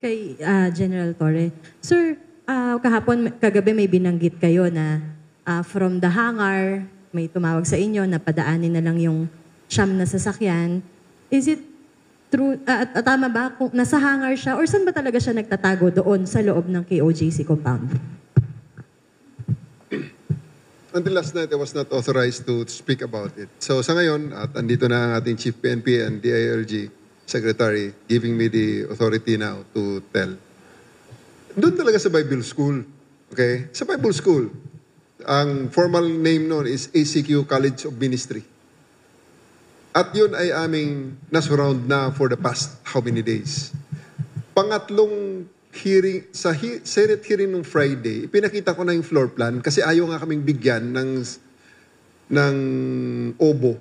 Kay General Torre. Sir, kagabi may binanggit kayo na from the hangar, may tumawag sa inyo na padaanin na lang yung siyam na sasakyan. Is it true, tama ba kung nasa hangar siya or saan ba talaga siya nagtatago doon sa loob ng KOJC compound? Until last night, I was not authorized to speak about it. So sa ngayon, at andito na ang ating Chief PNP and DILG Secretary giving me the authority now to tell. Doon talaga sa Bible School. Okay? Sa Bible School, ang formal name noon is ACQ College of Ministry. At yun ay aming nasurround na for the past how many days. Pangatlong hearing, sa Senate hearing nung Friday, pinakita ko na yung floor plan kasi ayaw nga kaming bigyan ng OBO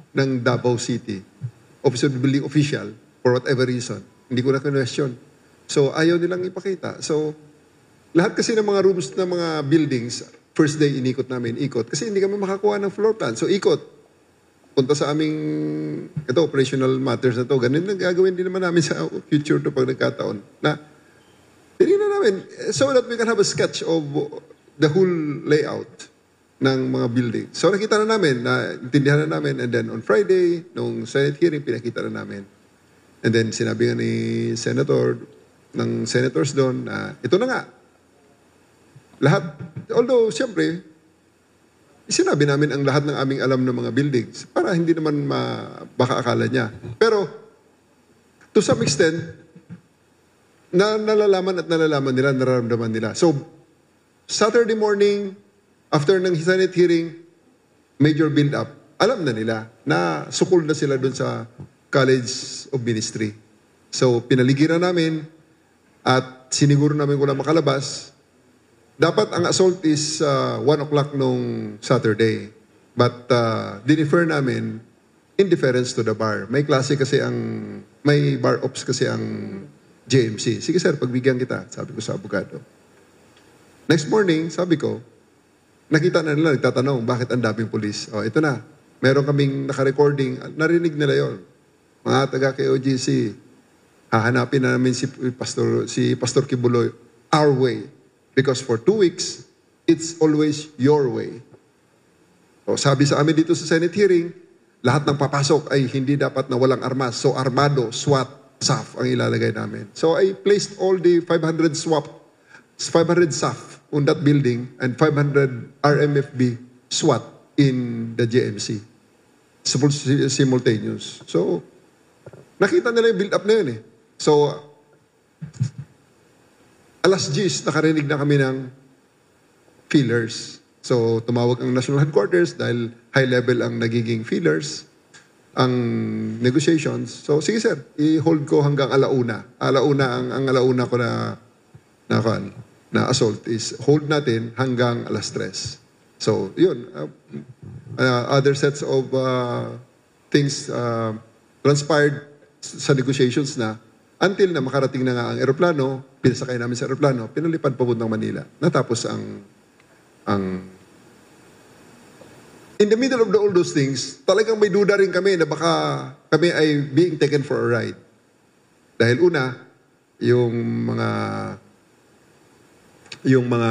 ng Davao City. Office of the Building Official, for whatever reason. Hindi ko na question. So, ayaw nilang ipakita. So, lahat kasi ng mga rooms ng mga buildings, first day inikot namin, ikot. Kasi hindi kami makakuha ng floor plan. So, ikot. Punta sa aming, operational matters na to. Ganun lang gagawin din naman namin sa future to pag nagkataon. Na, tinignan namin, so that we can have a sketch of the whole layout ng mga building. So nakita na namin, intindihan na namin, and then on Friday, nung Senate hearing, pinakita na namin. And then sinabi nga ni Senator, ng senators doon, na ito na nga. Lahat, although siyempre, sinabi namin ang lahat ng aming alam ng mga buildings para hindi naman baka akala niya. Pero, to some extent, nalalaman nila, nararamdaman nila. So, Saturday morning, after ng Senate hearing, major build-up, alam na nila na sukul na sila doon sa College of Ministry. So, pinaligiran namin at siniguro namin kung na makalabas. Dapat ang assault is 1 o'clock nung Saturday. But dinifer namin in deference to the bar. May klase kasi may bar ops kasi ang JMC. Sige sir, pagbigyan kita, sabi ko sa abogado. Next morning, sabi ko, nakita na nila, nagtatanong, bakit ang daming polis? O, ito na. Meron kaming naka-recording, narinig nila yon. Mga taga-KOJC, hahanapin na namin si Pastor Kibuloy our way. Because for 2 weeks, it's always your way. O, sabi sa amin dito sa Senate hearing, lahat ng papasok ay hindi dapat na walang armas. So, armado, SWAT, SAF ang ilalagay namin. So I placed all the 500 SAF on that building and 500 RMFB SWAT in the JMC. Simultaneous. So, nakita nila yung build-up na yun eh. So, alas 10, nakarinig na kami ng feelers. So, tumawag ang National Headquarters dahil high level ang nagiging feelers. Ang negotiations. So, sige sir, i-hold ko hanggang alauna. Ang alauna ko na assault is hold natin hanggang alas 3. So, yun. Other sets of things transpired sa negotiations na until na makarating na nga ang aeroplano, pinasakay namin sa aeroplano, pinalipad papuntang Manila. Natapos ang in the middle of all those things, talagang may duda rin kami na baka kami ay being taken for a ride. Dahil una, yung mga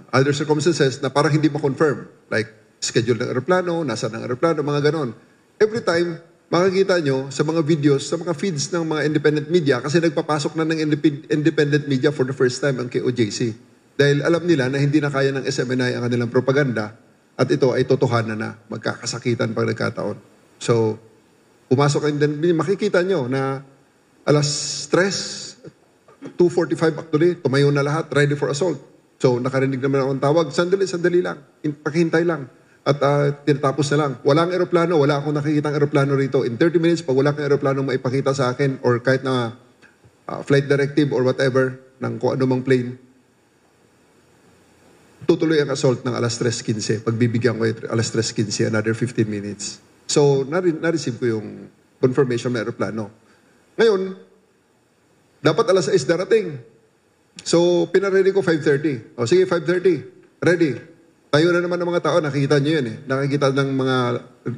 other circumstances na parang hindi ma-confirm. Like, schedule ng aeroplano, nasa ng aeroplano, mga ganon. Every time, makikita nyo sa mga videos, sa mga feeds ng mga independent media, kasi nagpapasok na ng independent media for the first time ang KOJC. Dahil alam nila na hindi na kaya ng SMNI ang kanilang propaganda. At ito ay totohanan na magkakasakitan pag nagkataon. So, pumasok kayo din, makikita nyo na alas 3, 2:45 actually, tumayo na lahat, ready for assault. So, nakarinig naman akong tawag, sandali lang, pakihintay lang. At tinatapos na lang. Walang aeroplano, wala akong nakikitang aeroplano rito. In 30 minutes, pag wala kang aeroplano maipakita sa akin or kahit na flight directive or whatever ng kung anumang plane, tutuloy ang assault ng alas 3:15. Pagbibigyan ko alas 3:15, another 15 minutes. So, na-receive ko yung confirmation ng aeroplano. Ngayon, dapat alas 6 darating. So, pinaredy ko 5:30. O sige, 5:30. Ready. Tayo na naman ng mga tao. Nakikita nyo yun eh. Nakikita ng mga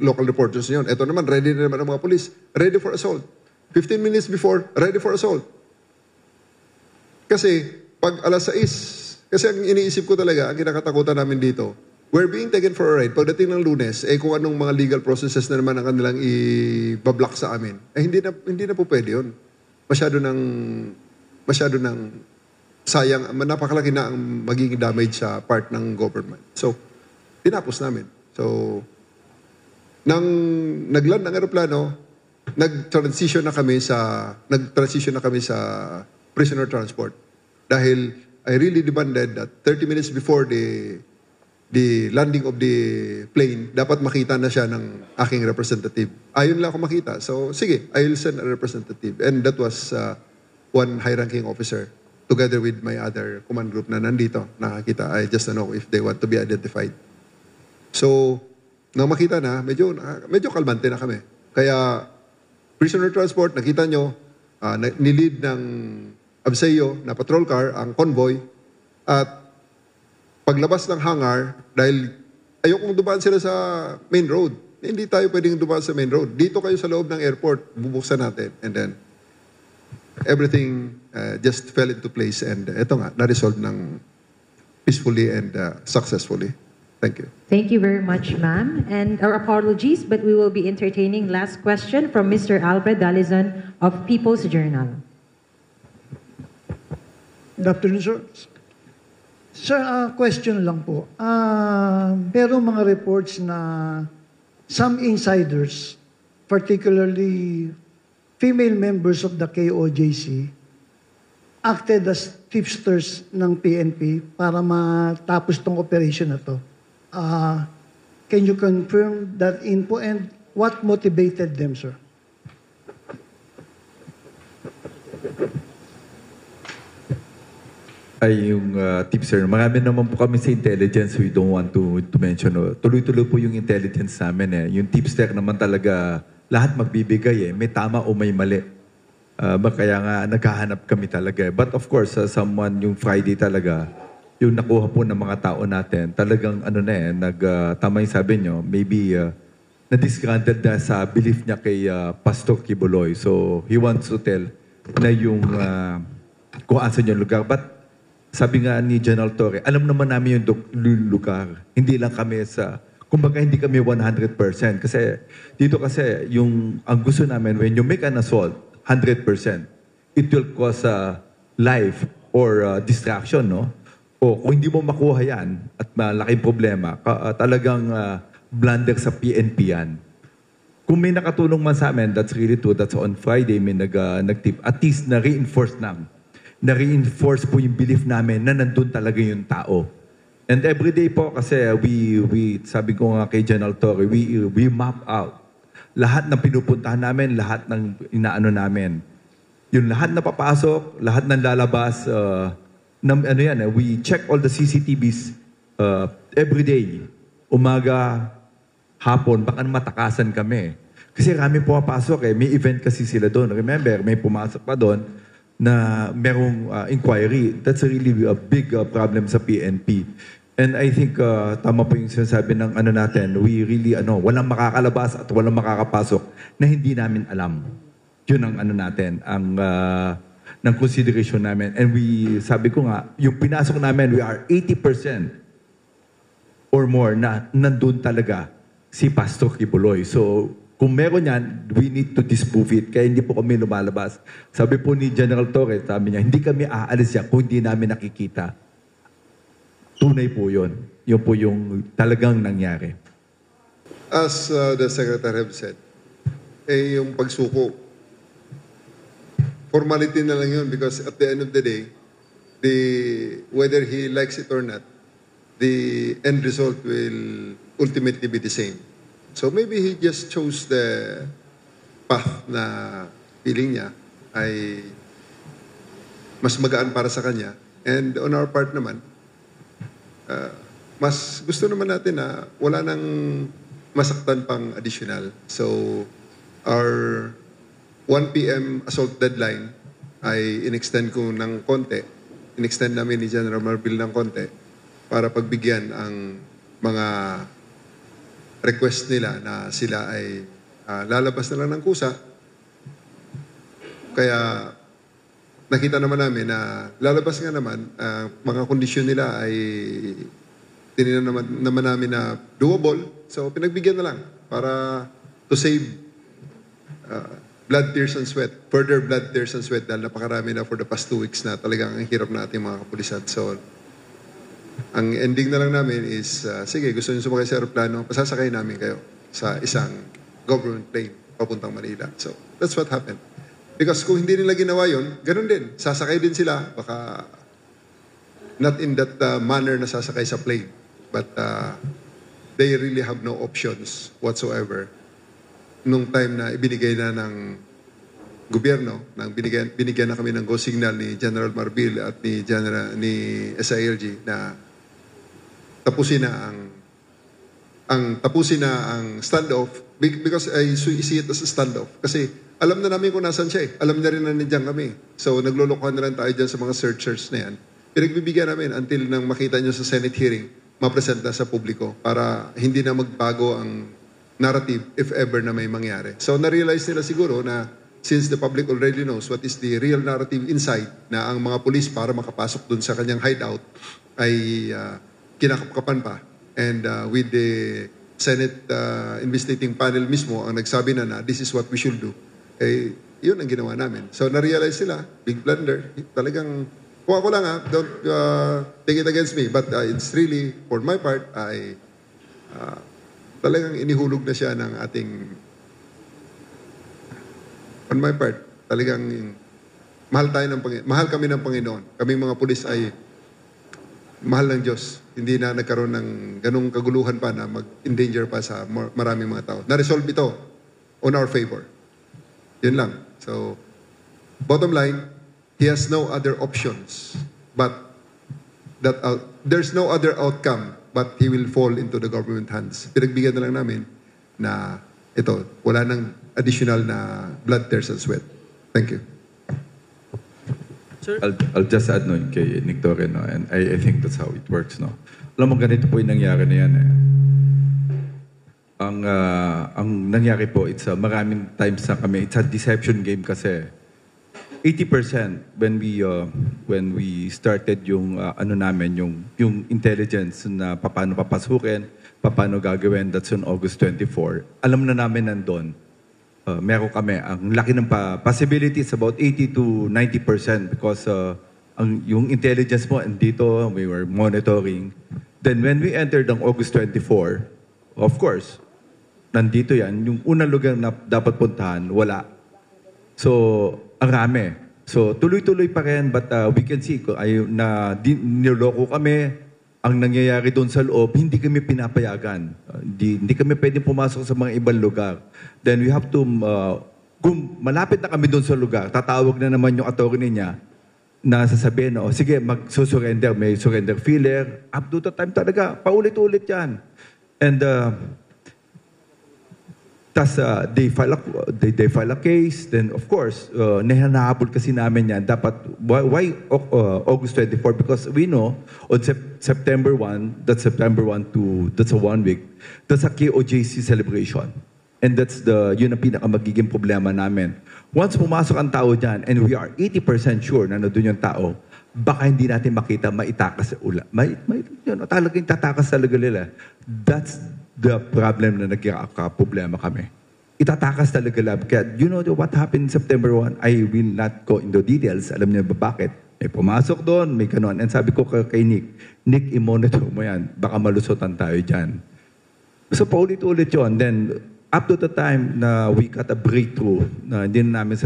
local reporters yun. Ito naman, ready na naman ng mga police. Ready for assault. 15 minutes before, ready for assault. Kasi pag alas 6, kasi ang iniisip ko talaga, ang kinakatakutan namin dito, we're being taken for a ride. Pagdating ng Lunes, kung anong mga legal processes na naman ang kanilang i-block sa amin, hindi na po pwede yun. Masyado ng sayang, napakalaki na ang magiging damage sa part ng government. So, tinapos namin. So, nang nagland ang eroplano, nag-transition na kami sa prisoner transport. Dahil I really demanded that 30 minutes before the landing of the plane, dapat makita na siya ng aking representative. Ayun lang ako makita. So, sige, I will send a representative. And that was one high-ranking officer together with my other command group na nandito. Nakakita. I just don't know if they want to be identified. So, nang makita na, medyo kalmante na kami. Kaya, prisoner transport, nakita nyo, nilid ng Abseo na patrol car, ang convoy, at paglabas ng hangar, dahil ayokong dumaan sila sa main road. Hindi tayo pwedeng dumaan sa main road. Dito kayo sa loob ng airport, bubuksan natin. And then, everything just fell into place. And eto nga, na-resolve ng peacefully and successfully. Thank you. Thank you very much, ma'am. And our apologies, but we will be entertaining last question from Mr. Alfred Dalizon of People's Journal. Good afternoon, sir. Sir, question lang po. Merong mga reports na some insiders, particularly female members of the KOJC, acted as tipsters ng PNP para matapos tong operation na to. Can you confirm that info and what motivated them, sir? Ay, yung tipster. Marami naman po kami sa intelligence. We don't want to mention. Tuloy-tuloy po yung intelligence namin. Yung tipster naman talaga, lahat magbibigay. May tama o may mali. Kaya nga, naghahanap kami talaga. But of course, someone, yung Friday talaga, yung nakuha po ng mga tao natin, talagang tama yung sabi nyo, maybe na-disgruntled na sa belief niya kay Pastor Kibuloy. So, he wants to tell na yung kung asan yung lugar. But sabi nga ni General Torre, alam naman namin yung lugar. Hindi lang kami kumbaga hindi kami 100%. Kasi dito kasi, ang gusto namin, when you make an assault, 100%, it will cause life or distraction, no? O kung hindi mo makuha yan at malaking problema, talagang blunder sa PNP yan. Kung may nakatulong man sa amin, that's really true. That's on Friday, may nag-tip. At least na-reinforce po yung belief namin na nandun talaga yung tao. And every day po kasi we sabi ko nga kay General Torre, we map out lahat ng pinupuntahan namin, lahat ng inaano namin. Yung lahat na papasok, lahat ng lalabas, we check all the CCTVs every day. Umaga, hapon, baka matakasan kami. Kasi rami po papasok May event kasi sila doon. Remember, may pumasok pa doon na merong inquiry. That's really a big problem sa PNP. And I think tama po yung sinasabi ng natin, we really, walang makakalabas at walang makakapasok na hindi namin alam. Yun ang natin, ng consideration namin. And sabi ko nga, yung pinasok namin, we are 80% or more na nandun talaga si Pastor Kibuloy. So, kung meron yan, we need to disprove it. Kaya hindi po kami lumalabas. Sabi po ni General Torre, sabi niya, hindi kami aalis yan kung hindi namin nakikita. Tunay po yun. Yun po yung talagang nangyari. As the Secretary have said, yung pagsuko, formality na lang yun because at the end of the day, whether he likes it or not, the end result will ultimately be the same. So maybe he just chose the path na feeling niya ay mas magaan para sa kanya. And on our part naman, mas gusto naman natin na wala nang masaktan pang additional. So our 1 p.m. assault deadline ay in-extend ko ng konti. In-extend namin ni General Marbil ng konti para pagbigyan ang mga request nila na sila ay lalabas na lang ng kusa. Kaya nakita naman namin na lalabas nga naman, mga kondisyon nila ay tinignan naman namin na doable. So, pinagbigyan na lang para to save blood, tears, and sweat. Further blood, tears, and sweat dahil napakarami na for the past 2 weeks na talagang ang hirap na ating mga kapulisan. So, ang ending na lang namin is, sige, gusto nyo sumakay sa aeroplano, pasasakay namin kayo sa isang government plane papuntang Manila. So, that's what happened. Because kung hindi nila ginawa yun, ganun din. Sasakay din sila, baka not in that manner na sasakay sa plane. But they really have no options whatsoever. Nung time na ibinigay na ng gobyerno, binigyan na kami ng go signal ni General Marbil at ni SILG na tapusin na ang standoff, because I see it as a standoff. Kasi alam na namin kung nasan siya eh. Alam na rin na nandiyan kami. So naglulukuhan na lang tayo dyan sa mga searchers na yan. Pinagbibigyan namin until nang makita nyo sa Senate hearing, mapresent na sa publiko para hindi na magbago ang narrative if ever na may mangyari. So na-realize nila siguro na since the public already knows what is the real narrative inside, na ang mga pulis para makapasok dun sa kanyang hideout ay kinakapkapan pa. And with the Senate investigating panel mismo ang nagsabi na this is what we should do. Eh, yun ang ginawa namin. So na-realize sila, big blunder. Talagang, kung ako lang don't take it against me. But it's really, for my part, talagang inihulog na siya ng ating, on my part, talagang mahal kami ng Panginoon. Kaming mga pulis ay mahal ng Diyos. Hindi na nagkaroon ng ganung kaguluhan pa na mag-endanger pa sa maraming mga tao. Na-resolve ito on our favor. Yun lang. So, bottom line, he has no other options but that there's no other outcome but he will fall into the government hands. Pinagbigyan na lang namin na ito, wala nang additional na blood, tears, and sweat. Thank you. Sir? I'll just add no, kay Nick Torre, no, and I think that's how it works. No? Alam mo, ganito po yung nangyari na yan. Eh. Ang nangyari po, maraming times na kami, it's a deception game kasi 80% when we started yung yung intelligence na paano papasukin, paano gagawin, that's on August 24. Alam na namin nandun. Meron kami, ang laki ng possibilities about 80 to 90% because yung intelligence mo andito, we were monitoring. Then when we entered ang August 24, of course, nandito yan, yung unang lugar na dapat puntahan, wala. So, ang rami. So, tuloy-tuloy pa rin, but we can see na niloloko kami. Ang nangyayari doon sa loob, hindi kami pinapayagan. Hindi kami pwedeng pumasok sa mga ibang lugar. Then we have to, kung malapit na kami doon sa lugar, tatawag na naman yung attorney niya na sasabihin, sige, mag-surrender, may surrender filler. Up to the time talaga, paulit-ulit yan. And, tas they file a case, then of course, nahanahabol kasi namin yan. Dapat, why August 24? Because we know, on September 1, that's a 1 week, that's a KOJC celebration. And yun ang pinakamagiging problema namin. Once pumasok ang tao dyan, and we are 80% sure na nandun yung tao, baka hindi natin makita, maitakas sa ula. Talagang tatakas talaga nila. That's the problem na nagkaka-problema kami. Itatakas talaga lang. Kaya, you know what happened in September 1? I will not go into details. Alam niyo ba bakit? May pumasok doon, may kanon. And sabi ko kay Nick, i-monitor mo yan. Baka malusotan tayo dyan. So, paulit-ulit yun. Then, up to the time na we got a breakthrough, na hindi na namin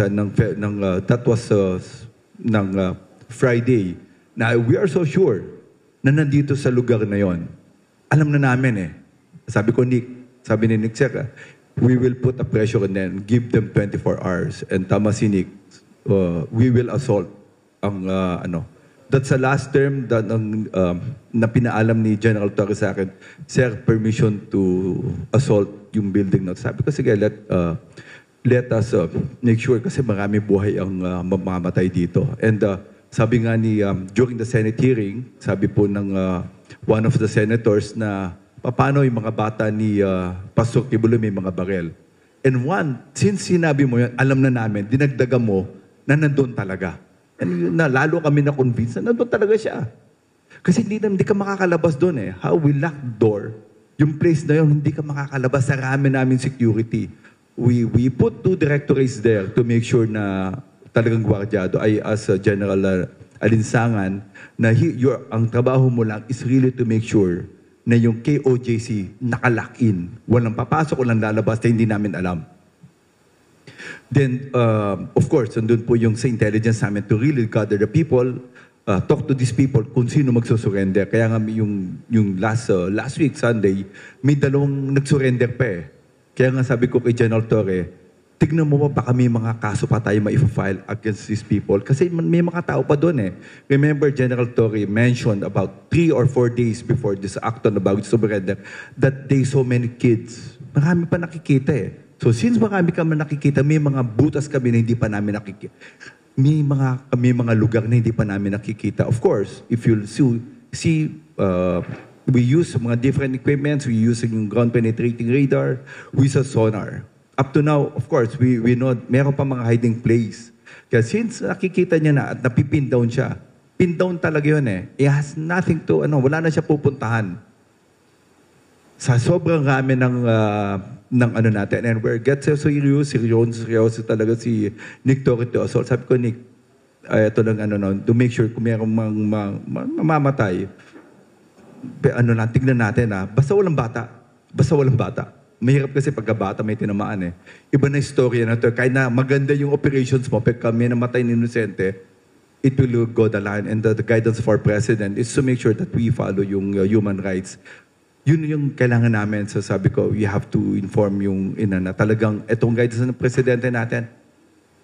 that was Friday, na we are so sure na nandito sa lugar na yon. Alam na namin eh. Sabi ni Nick Seca, we will put a pressure and then give them 24 hours. And tama si Nick, we will assault ang That's the last term na pinaalam ni General Torre sa akin, sir, permission to assault yung building na. Sabi ko, sige, let us make sure kasi marami buhay ang mamamatay dito. And sabi nga during the Senate hearing, sabi po ng one of the senators na paano yung mga bata ni Pastor Tibulo may mga barel. And since sinabi mo yan, alam na namin, dinagdagan mo na nandun talaga. And yun na, lalo kami na-convince na nandun talaga siya. Kasi hindi ka makakalabas doon eh. How we lock the door, yung place na yun, hindi ka makakalabas. Sarami namin security. We put 2 directorates there to make sure na talagang gwardyado. I as General Alinsangan, na ang trabaho mo lang is really to make sure na yung KOJC nakalock in. Walang papasok, walang lalabas na hindi namin alam. Then, of course, nandun po yung sa intelligence namin to really gather the people, talk to these people kung sino magsusurrender. Kaya nga yung last week, Sunday, may 2 nagsurrender pa eh. Kaya nga sabi ko kay General Torre, tignan mo ba baka may mga kaso pa tayo ma-file against these people? Kasi may mga tao pa doon eh. Remember, General Torre mentioned about 3 or 4 days before this act on the bago surrender that they saw many kids. Marami pa nakikita eh. So since marami kami nakikita, may mga butas kami na hindi pa namin nakikita. May mga lugar na hindi pa namin nakikita. Of course, if you'll see we use mga different equipments. We use yung ground penetrating radar. We use a sonar. Up to now, of course, we know meron pa mga hiding place. Kaya since nakikita niya na at napipin down siya, pin down talaga yun eh. It has nothing to, wala na siya pupuntahan. Sa sobrang rami ng natin. And we're get so seryoso talaga si Nick Torito. So sabi ko, Nick, ito lang to make sure kung mayroong mamamatay, tignan natin basta walang bata. Mahirap kasi pagkabata may tinamaan eh. Iba na istorya na to. Kahit na maganda yung operations mo, pag kami namatay ng inosente, it will go the line. And the guidance of our president is to make sure that we follow yung human rights. Yun yung kailangan namin. So sabi ko, we have to inform yung na talagang itong guidance ng presidente natin,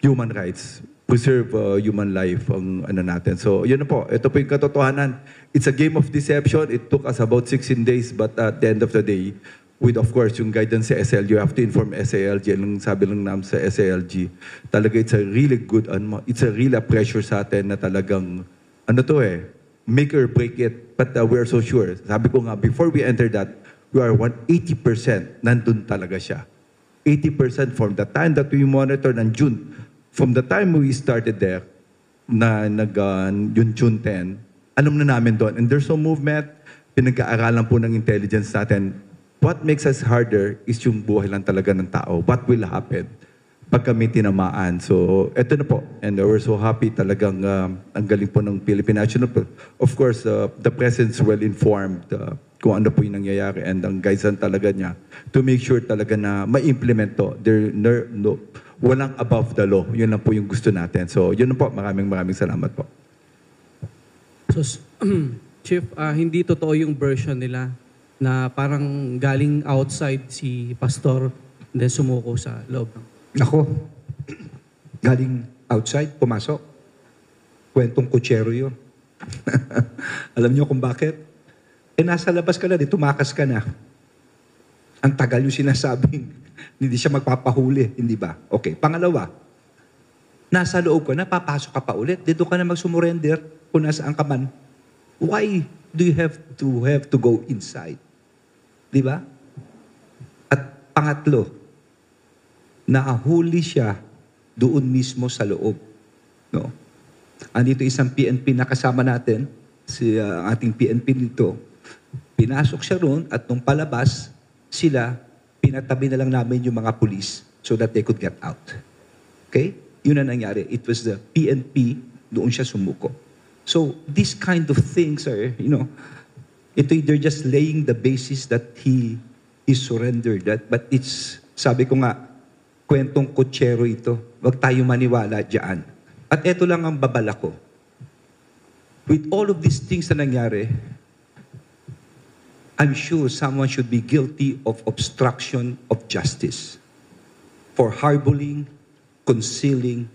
human rights. Preserve human life ang natin. So, yun na po. Ito po yung katotohanan. It's a game of deception. It took us about 16 days, but at the end of the day, with of course, yung guidance sa SLG, you have to inform SALG. Anong sabi lang namin sa SALG, talaga it's a really good, it's a really pressure sa atin na talagang, make or break it. But we're so sure. Sabi ko nga, before we enter that, we are 180% nandun talaga siya. 80% from the time that we monitor ng June. From the time we started there, yung June 10, alam na namin doon. And there's no movement. Pinag-aaralan po ng intelligence natin. What makes us harder is yung buhay lang talaga ng tao. What will happen pag kami tinamaan? So, eto na po. And we're so happy talagang ang galing po ng Philippine National. Of course, the President's well-informed kung ano po yung nangyayari and ang guideline talaga niya to make sure talaga na ma-implement to. Walang above the law. Yun lang po yung gusto natin. So, yun na po. Maraming salamat po. So, Chief, hindi totoo yung version nila na parang galing outside si Pastor and then sumuko sa loob. Ako, galing outside, pumasok. Kwentong kutsero yun. Alam niyo kung bakit? Nasa labas ka na, tumakas ka na. Ang tagal yung sinasabing hindi siya magpapahuli, hindi ba? Okay. Pangalawa, nasa loob ka na, papasok ka pa ulit. Dito ka na magsumurrender kung nasaan ka man. Why do you have to go inside? Di ba? At pangatlo, nakahuli siya doon mismo sa loob. No? Andito isang PNP na kasama natin, si ating PNP dito. Pinasok siya roon at nung palabas, sila, pinatabi na lang namin yung mga pulis so that they could get out. Okay? Yun ang nangyari. It was the PNP, doon siya sumuko. So, these kind of things are, they're just laying the basis that he surrendered. But it's, sabi ko nga, kwentong kutsero ito. Huwag tayo maniwala dyan. At eto lang ang babala ko. With all of these things na nangyari, I'm sure someone should be guilty of obstruction of justice for harboring, concealing,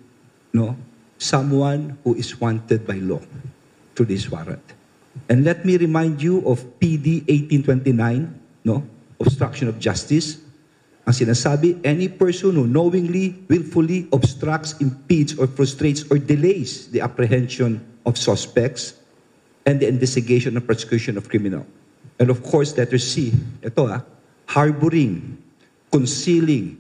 someone who is wanted by law through this warrant. And let me remind you of PD 1829, obstruction of justice. Ang sinasabi, any person who knowingly, willfully obstructs, impedes, or frustrates, or delays the apprehension of suspects and the investigation and prosecution of criminal. And of course, letter C, ito harboring, concealing,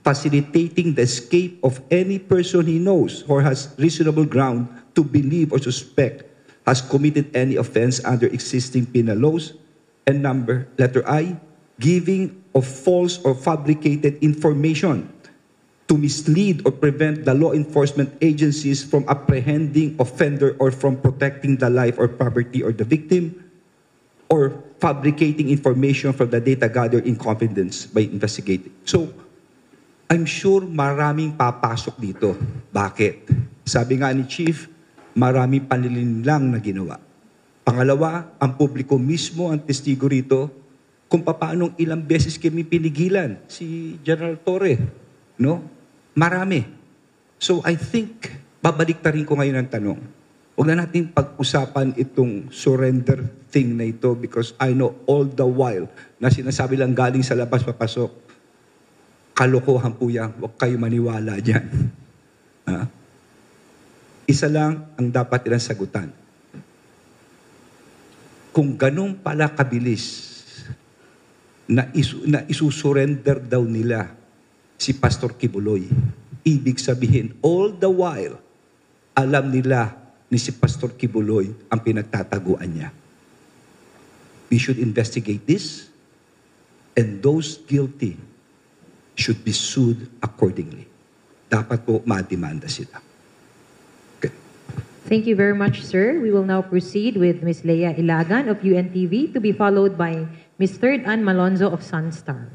facilitating the escape of any person he knows or has reasonable ground to believe or suspect has committed any offense under existing penal laws. And letter I, giving of false or fabricated information to mislead or prevent the law enforcement agencies from apprehending offender or from protecting the life or property or the victim, or fabricating information from the data gathered in confidence by investigating. So, I'm sure maraming papasok dito. Bakit? Sabi nga ni Chief, maraming panlilinlang na ginawa. Pangalawa, ang publiko mismo ang testigo rito kung paano ilang beses kami pinigilan si General Torre. No? Marami. So I think, babalik rin ko ngayon ang tanong. Huwag na natin pag-usapan itong surrender thing na ito because I know all the while na sinasabi lang galing sa labas papasok, kalokohan po yan. Huwag kayo maniwala dyan. Isa lang ang dapat ilang sagutan. Kung ganun pala kabilis na isusurrender daw nila si Pastor Kibuloy, ibig sabihin, all the while, alam nila ni si Pastor Kibuloy ang pinagtataguan niya. We should investigate this and those guilty should be sued accordingly. Dapat po mademanda sila. Okay. Thank you very much, sir. We will now proceed with Ms. Leia Ilagan of UNTV to be followed by Ms. Third Ann Malonzo of Sunstar.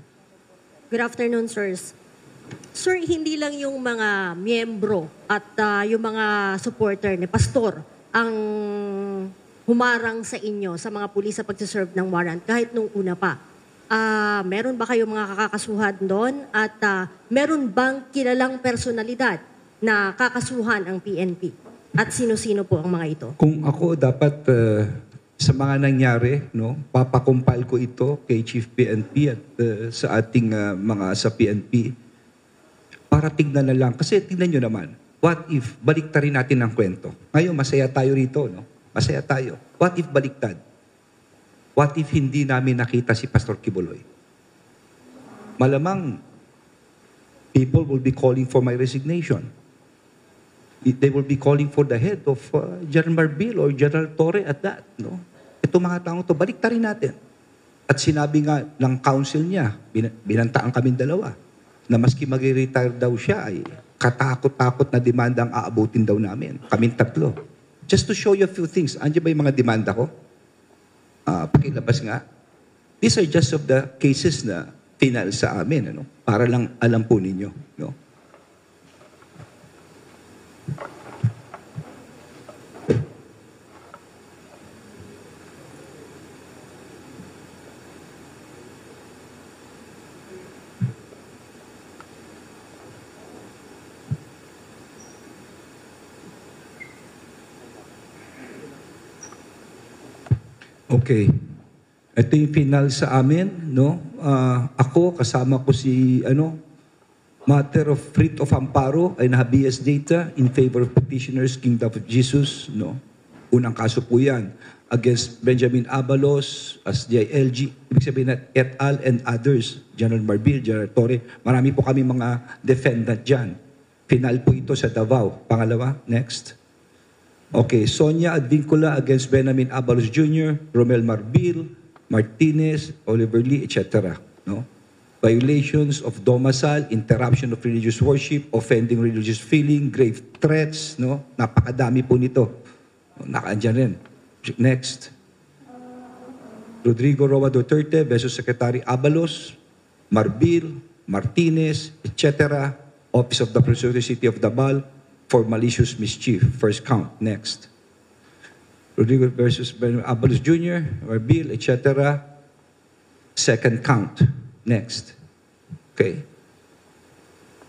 Good afternoon, sirs. Sir, hindi lang yung mga miyembro at yung mga supporter ni Pastor ang humarang sa inyo, sa mga pulis sa pagsiserve ng warrant, kahit nung una pa. Meron ba kayong mga kakasuhan doon? At meron bang kilalang personalidad na kakasuhan ang PNP? At sino-sino po ang mga ito? Kung ako dapat sa mga nangyari, no, papakumpile ko ito kay Chief PNP at sa ating mga sa PNP para tignan na lang. Kasi tignan nyo naman, what if baliktarin natin ang kwento? Ngayon, masaya tayo rito, no? Masaya tayo. What if baliktad? What if hindi namin nakita si Pastor Kibuloy? Malamang, people will be calling for my resignation. They will be calling for the head of General Marbil or General Torre at that. No? Ito mga taong ito, baliktarin natin. At sinabi nga ng council niya, binantaan kaming dalawa, na maski mag-retire daw siya, ay katakot-takot na demanda ang aabutin daw namin. Kaming tatlo. Just to show you a few things, andiyan ba yung mga demanda ko? Pakilabas nga. These are just of the cases na final sa amin, ano? Para lang alam po ninyo. No? Okay. Ito yung final sa amin, no? Ako, kasama ko si, matter of writ of amparo and habeas data in favor of petitioners, Kingdom of Jesus, no? Unang kaso po yan against Benjamin Abalos as DILG, ibig sabihin na et al. And others, General Marbil, General Torre. Marami po kami mga defendant dyan. Final po ito sa Davao. Pangalawa, next. Okay, Sonia Advincula against Benjamin Abalos Jr., Romel Marbil, Martinez, Oliver Lee, etc. No? Violations of domicile, interruption of religious worship, offending religious feeling, grave threats, no? Napakadami po nito. Nakaandyan rin. Next. Rodrigo Roa Duterte versus Secretary Abalos, Marbil, Martinez, etc. Office of the Prosecutor City of Davao, for malicious mischief. First count. Next. Rodrigo versus Abalos Jr., Marbil, etc. Second count. Next. Okay.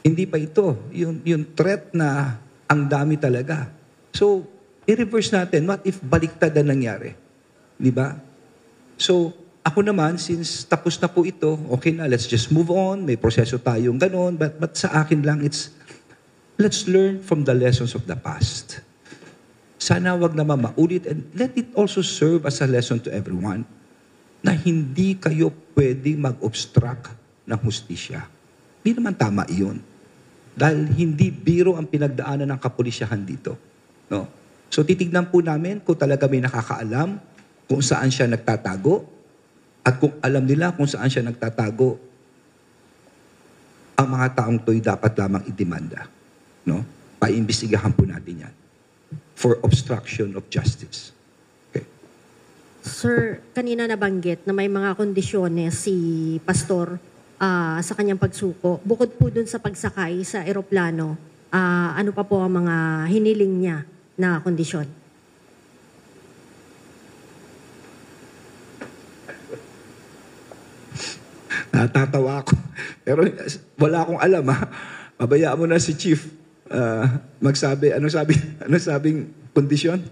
Hindi pa ito. Yung threat na ang dami talaga. So, i-reverse natin. What if baliktad na nangyari? Di ba? So, ako naman, since tapos na po ito, okay na, let's just move on. May proseso tayong ganon. But sa akin lang, let's learn from the lessons of the past. Sana wag naman maulit and let it also serve as a lesson to everyone na hindi kayo pwedeng mag-obstruct ng hustisya. Hindi naman tama iyon. Dahil hindi biro ang pinagdaanan ng kapulisyahan dito. No? So titignan po namin kung talaga may nakakaalam kung saan siya nagtatago at kung alam nila kung saan siya nagtatago, ang mga taong to'y dapat lamang idemanda. No? Paimbestigahan po natin yan for obstruction of justice. Okay. Sir, kanina nabanggit na may mga kondisyones si Pastor sa kanyang pagsuko. Bukod po dun sa pagsakay sa eroplano, ano pa po ang mga hiniling niya na kondisyon? Natatawa ako. Pero wala akong alam, ha. Pabayaan mo na si Chief magsabi. Ano sabing kondisyon?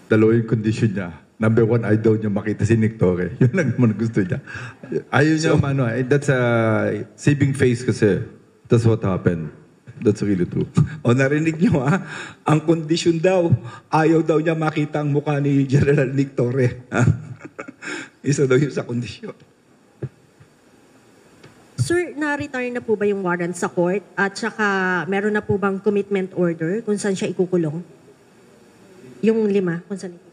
Dalawa yung condition niya. Number one, ayaw daw niya makita si Nick Torre. Yun lang naman gusto niya. Ayaw niya, that's a saving face kasi. That's what happened. That's really true. O narinig niyo, ha? Ang kondisyon daw, ayaw daw niya makita ang mukha ni General Nick Torre. Isa daw yun sa kondisyon. Sir, na-return na po ba yung warrant sa court? At saka, meron na po bang commitment order kung saan siya ikukulong? Yung 5, kung saan ikukulong?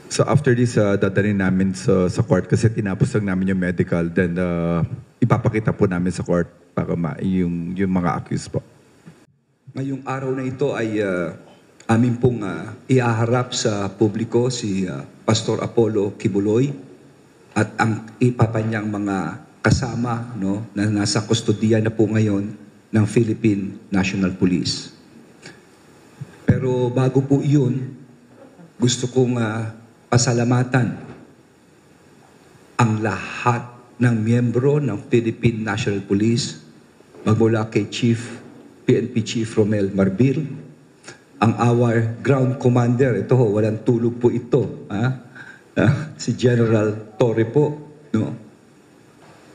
So after this, dadalhin namin sa court kasi tinapos lang namin yung medical. Then ipapakita po namin sa court para yung mga accused po. Ngayong araw na ito ay amin pong iaharap sa publiko si Pastor Apollo Kibuloy at ang ipapanyang mga kasama, no, na nasa kustodiya na po ngayon ng Philippine National Police. Pero bago po iyon, gusto kong pasalamatan ang lahat ng miyembro ng Philippine National Police, magmula kay PNP Chief Romel Marbil, ang our ground commander, ito ho, walang tulog po ito, si General Torre po, no?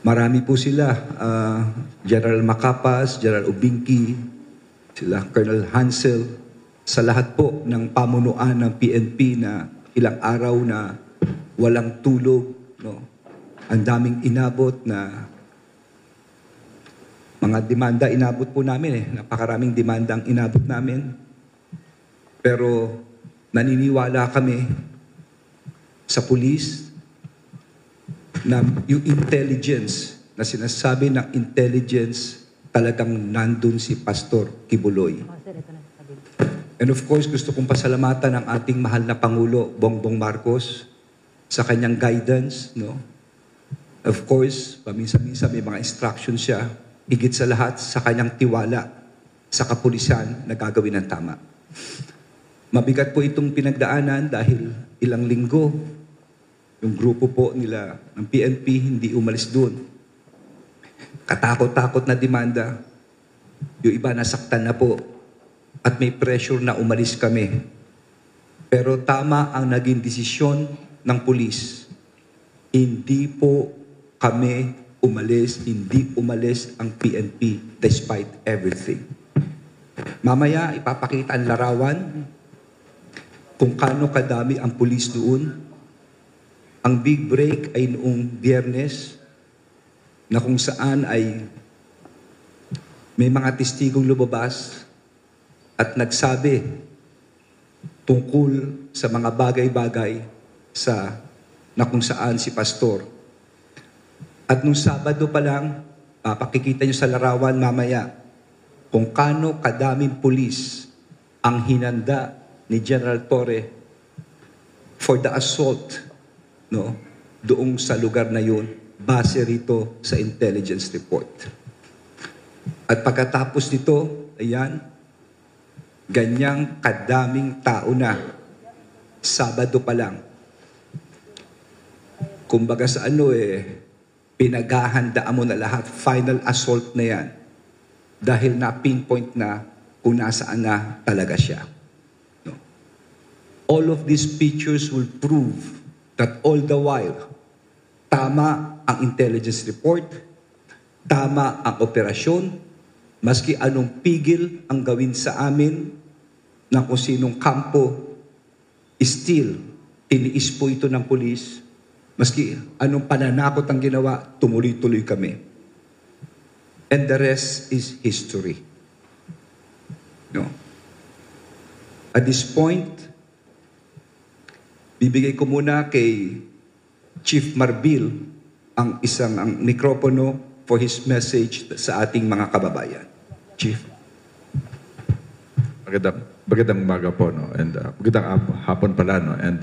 Marami po sila, General Macapas, General Ubingki, sila Colonel Hansel, sa lahat po ng pamunuan ng PNP na ilang araw na walang tulog, no? Ang daming inabot na mga demanda inabot po namin Napakaraming demanda ang inabot namin. Pero naniniwala kami sa pulis na yung intelligence, na sinasabi ng intelligence, talagang nandun si Pastor Kibuloy. And of course, gusto kong pasalamatan ang ating mahal na Pangulo, Bongbong Marcos, sa kanyang guidance, no? Of course, paminsan-minsan may mga instructions siya, higit sa lahat sa kanyang tiwala sa kapulisan na gagawin ng tama. Mabigat po itong pinagdaanan dahil ilang linggo, yung grupo po nila ng PNP hindi umalis doon. Katakot-takot na demanda. Yung iba nasaktan na po at may pressure na umalis kami. Pero tama ang naging desisyon ng pulis. Hindi po kami umalis, hindi umalis ang PNP despite everything. Mamaya, ipapakita ang larawan kung kano kadami ang pulis doon. Ang big break ay noong Biyernes na kung saan ay may mga testigong lumabas at nagsabi tungkol sa mga bagay-bagay na kung saan si Pastor. At nung Sabado pa lang, pakikita nyo sa larawan mamaya kung kano kadaming pulis ang hinanda ni General Torre for the assault, no, doong sa lugar na yun, base rito sa intelligence report. At pagkatapos nito, ayan, ganyang kadaming tao na, Sabado pa lang. Kumbaga sa pinaghahandaan mo na lahat, final assault na yan. Dahil na-pinpoint na kung nasaan na talaga siya. No? All of these pictures will prove that all the while, tama ang intelligence report, tama ang operasyon, maski anong pigil ang gawin sa amin na kung sinong kampo, still, tiniis po ito ng pulis. Maski anong pananakot ang ginawa, tumuloy-tuloy kami. And the rest is history. No. At this point, bibigay ko muna kay Chief Marbil ang mikropono for his message sa ating mga kababayan. Chief. Magandang umaga po, no? And magandang hapon pala, no? And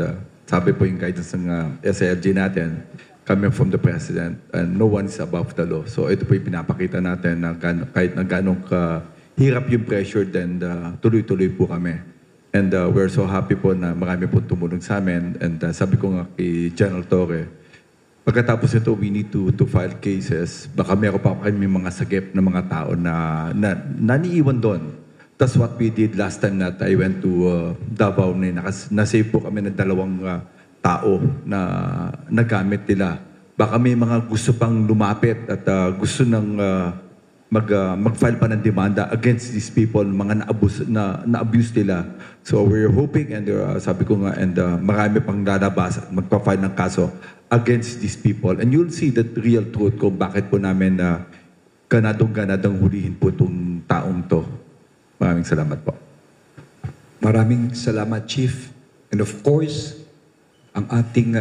sabi po yung guidance ng SILG natin, coming from the President, and no one is above the law. So ito po yung pinapakita natin na kahit na ganong hirap yung pressure, then tuloy-tuloy po kami. And we're so happy po na marami po tumulong sa amin. And sabi ko nga kay General Torre, pagkatapos ito, we need to file cases. Baka meron pa kami mga sagip na mga tao na naniiwan doon. That's what we did last time that I went to Davao. Na-save po kami ng 2 tao na nagamit nila. Baka may mga gusto pang lumapit at gusto nang mag-file pa ng demanda against these people, mga na-abuse nila. So we're hoping, and sabi ko nga, and marami pang lalabas at magpa-file ng kaso against these people. And you'll see the real truth kung bakit po namin ganadong hulihin po itong taong to. Maraming salamat po. Maraming salamat, Chief. And of course, ang ating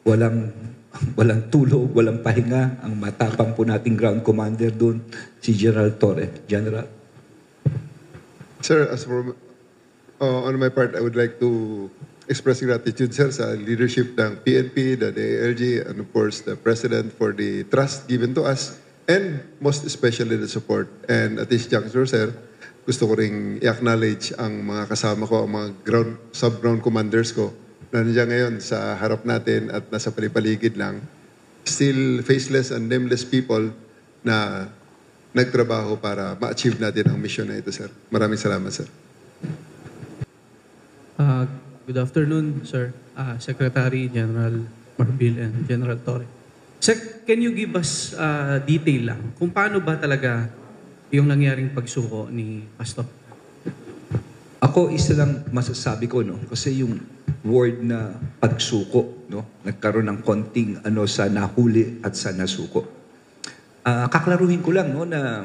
walang tulog, walang pahinga, ang matapang po nating ground commander doon, si General Torre. General. Sir, as for on my part, I would like to express gratitude, sir, sa leadership ng PNP, the DILG, and of course, the President for the trust given to us, and most especially the support. And at this juncture, sir, gusto ko ring i-acknowledge ang mga kasama ko, ang mga sub-ground commanders ko, na nandiyan ngayon sa harap natin at nasa palipaligid lang. Still faceless and nameless people na nagtrabaho para ma-achieve natin ang mission na ito, sir. Maraming salamat, sir. Good afternoon, sir. Secretary General Marbil and General Torre. Sec, can you give us detail lang kung paano ba talaga yung nangyaring pagsuko ni Pastor? Ako, isa lang masasabi ko, no? Kasi yung word na pagsuko, no? Nagkaroon ng konting sa nahuli at sa nasuko. Kaklaruhin ko lang, no, na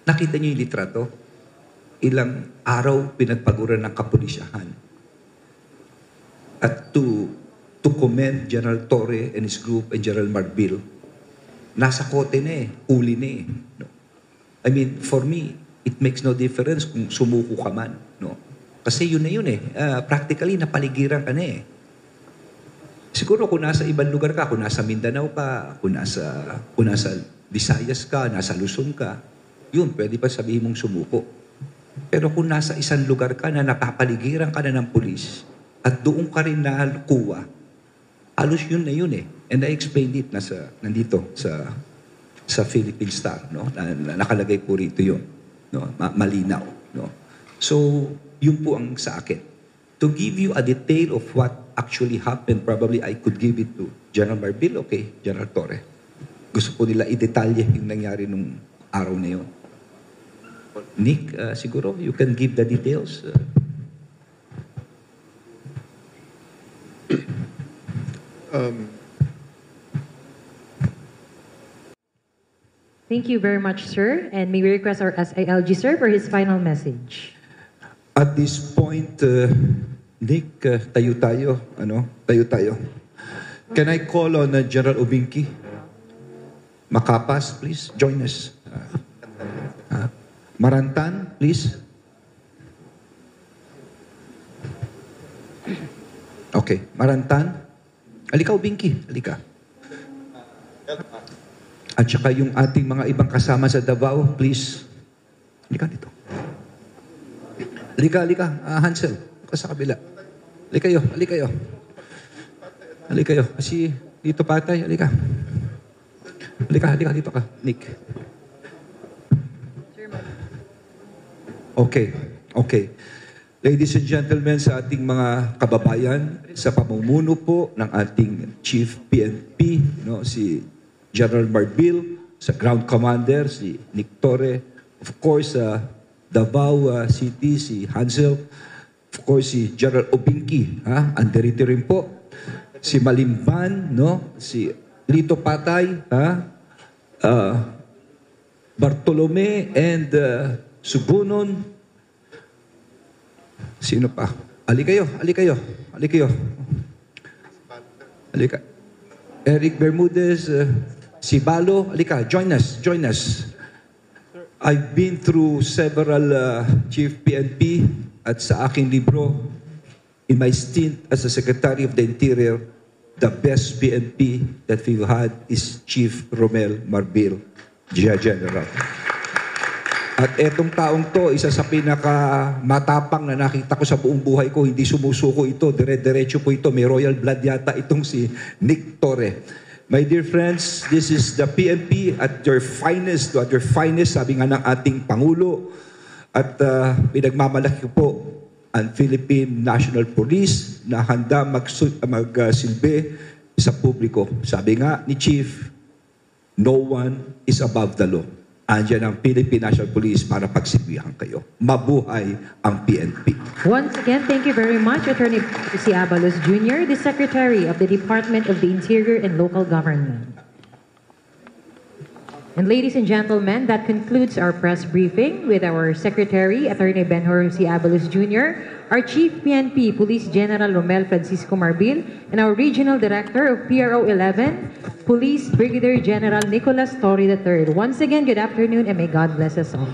nakita niyo yung litrato. Ilang araw pinagpaguran ng kapulisyahan. At to commend General Torre and his group and General Marbil, nasa kote na huli na no? I mean, for me, it makes no difference kung sumuko ka man, no? Kasi yun na yun practically, napaligiran ka na Siguro kung nasa ibang lugar ka, kung nasa Mindanao ka, kung nasa Visayas ka, nasa Luzon ka, yun, pwede pa sabihin mong sumuko. Pero kung nasa isang lugar ka na napapaligiran ka na ng pulis, at doon ka rin nakuha, halos yun na yun And I explained it nandito sa Philippine Star, no? Nakalagay po rito yun, no? Malinaw, no? So, yun po ang sa akin. To give you a detail of what actually happened, probably I could give it to General Marbil, okay, General Torre. Gusto po nila i-detalye yung nangyari nung araw na yun. Nick, siguro, you can give the details. Thank you very much, sir. And may we request our SILG, sir, for his final message. At this point, Nick, tayo tayo. Can I call on General Ubinki? Makapas, please, join us. Marantan, please. Okay, Marantan. Halika, Ubinki, halika. At saka yung ating mga ibang kasama sa Davao, please. Halika dito. Halika. Hansel, ka sa kabila. Halika kayo. Kasi dito patay, halika. Halika dito ka, Nick. Okay. Ladies and gentlemen, sa ating mga kababayan, sa pamumuno po ng ating Chief PNP, no, si General Marbil, sa Ground Commander, si Nick Torre, of course, Davao City, si Hansel, of course, si General Ubinki, anderito rin po, si Malimban, no, si Lito Patay, Bartolome and Subunon. Sino pa? Ali kayo. Alika. Eric Bermudez, Sibalo, alika, join us. I've been through several Chief PNP at sa aking libro, in my stint as the Secretary of the Interior, the best PNP that we've had is Chief Romel Marbil, General. At etong taong to, isa sa pinakamatapang na nakita ko sa buong buhay ko, hindi sumusuko ito, dire-diretso po ito, may royal blood yata itong si Nick Torre. My dear friends, this is the PNP at your finest, sabi nga ng ating Pangulo. At pinagmamalaki ko po ang Philippine National Police na handa magsilbi sa publiko. Sabi nga ni Chief, no one is above the law. Andiyan ang Philippine National Police para pagsilbihan kayo. Mabuhay ang PNP. Once again, thank you very much, Attorney C. Abalos Jr., the Secretary of the Department of the Interior and Local Government. And ladies and gentlemen, that concludes our press briefing with our Secretary, Attorney Benhur C. Abalos Jr., our Chief PNP Police General Romel Francisco Marbil, and our Regional Director of PRO 11, Police Brigadier General Nicolas Torre III. Once again, good afternoon and may God bless us all.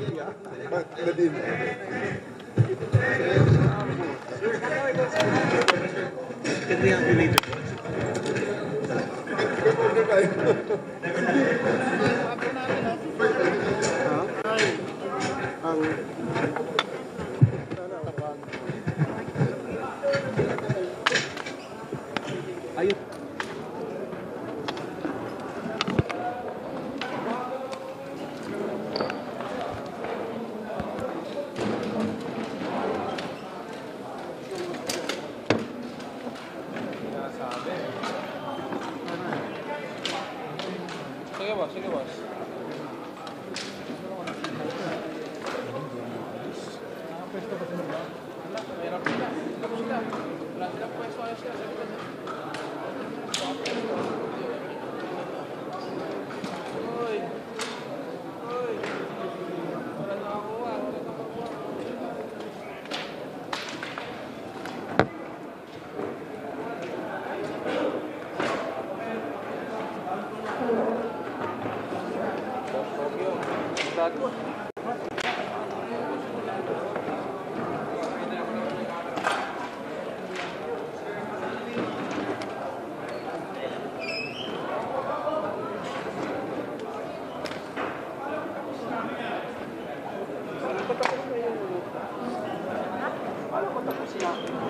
Paano matapos na?